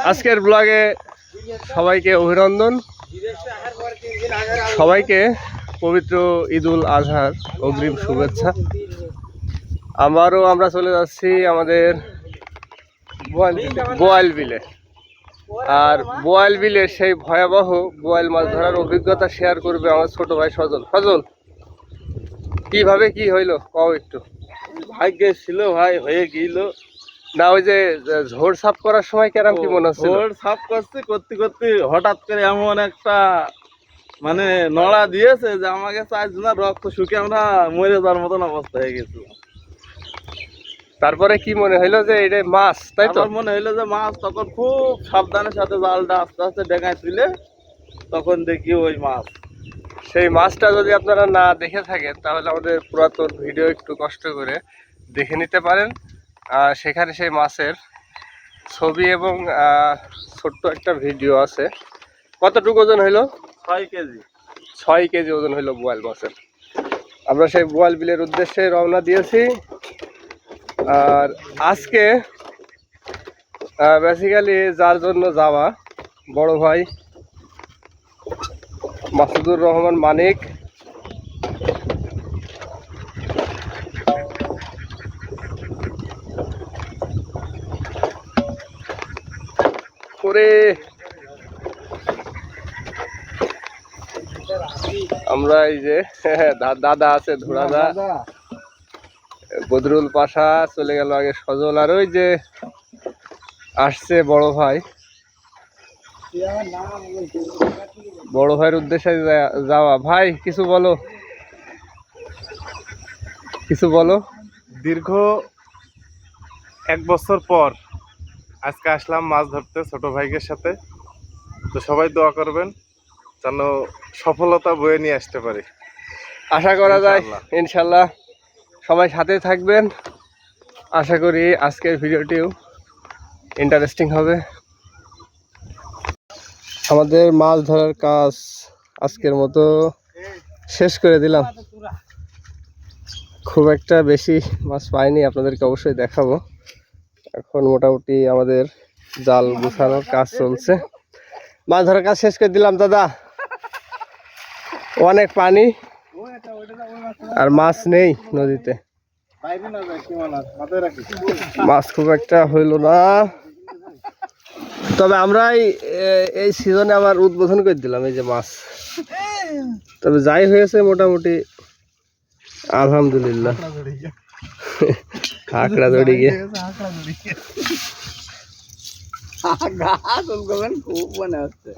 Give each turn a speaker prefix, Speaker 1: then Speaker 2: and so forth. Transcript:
Speaker 1: আজকের ব্লগে সবাইকে অভিনন্দন, সবাইকে পবিত্র ঈদুল আজহার অগ্রিম শুভেচ্ছা। আমরা চলে যাচ্ছি আমাদের বোয়াল বিলে। আর বোয়াল বিলের সেই ভয়াবহ বোয়াল মাছ ধরার অভিজ্ঞতা শেয়ার করবে আমার ছোট ভাই সজল। সজল, কিভাবে কি হইলো কও একটু।
Speaker 2: ভাগ্যে ছিল ভাই, হয়ে গেল
Speaker 1: না, ওই যে ঝোড় সাফ করার সময় কেরাম কি মনে হচ্ছে?
Speaker 2: ঝোড় সাফ করতে করতে হঠাৎ করে এমন একটা মানে নড়া দিয়েছে যে আমাকে চারজনের রক্ত শুকে আমরা মরে যাওয়ার মতন অবস্থা হয়ে গেছিল।
Speaker 1: তারপরে কি মনে হইলো যে এটা মাছ, তাই তো?
Speaker 2: আমার মনে হইলো যে মাছ। তখন খুব সাবধানের সাথে জালটা আস্তে আস্তে ডেঙায় তুলে তখন দেখি ওই মাছ।
Speaker 1: সেই মাছটা যদি আপনারা না দেখে থাকেন তাহলে আমাদের পুরাতন ভিডিও একটু কষ্ট করে দেখে নিতে পারেন। সেখানে সেই মাছের ছবি এবং ছোট্ট একটা ভিডিও আছে। কতটুকু ওজন হইলো?
Speaker 2: 6 কেজি।
Speaker 1: 6 কেজি ওজন হইলো বোয়াল মাছের। আমরা সেই বোয়াল বিলের উদ্দেশ্যে রওনা দিয়েছি। আর আজকে বেসিক্যালি যার জন্য যাওয়া, বড় ভাই মাসুদুর রহমান মানিক, করে আমরা এই যে দাদা আছে, ধুরাদা, বদরুল পাশা চলে গেল আগে, সজল, আর ওই যে আসছে বড় ভাই। বড় ভাইয়ের উদ্দেশ্যে যাওয়া। ভাই কিছু বলো, কিছু বলো।
Speaker 3: দীর্ঘ 1 বছর পর আজকে আসলাম মাছ ধরতে ছোট ভাইয়ের সাথে। তো সবাই দোয়া করবেন যেন সফলতা বয়ে নিয়ে আসতে পারি,
Speaker 1: আশা করা যায় ইনশাল্লাহ। সবাই সাথে থাকবেন, আশা করি আজকের ভিডিওটিও ইন্টারেস্টিং হবে। আমাদের মাছ ধরার কাজ আজকের মতো শেষ করে দিলাম। খুব একটা বেশি মাছ পাইনি, আপনাদেরকে অবশ্যই দেখাবো। এখন মোটামুটি আমাদের জাল গুছানোর কাজ চলছে। মাছ ধরার কাজ শেষ করে দিলাম দাদা। অনেক পানি আর মাছ নেই নদীতে, মাছ খুব একটা হইল না। তবে আমরাই এই সিজনে আবার উদ্বোধন করে দিলাম এই যে মাছ। তবে যাই হয়েছে মোটামুটি আলহামদুলিল্লাহ। আঁকড়া ধরে গিয়ে
Speaker 2: খুব মনে হচ্ছে।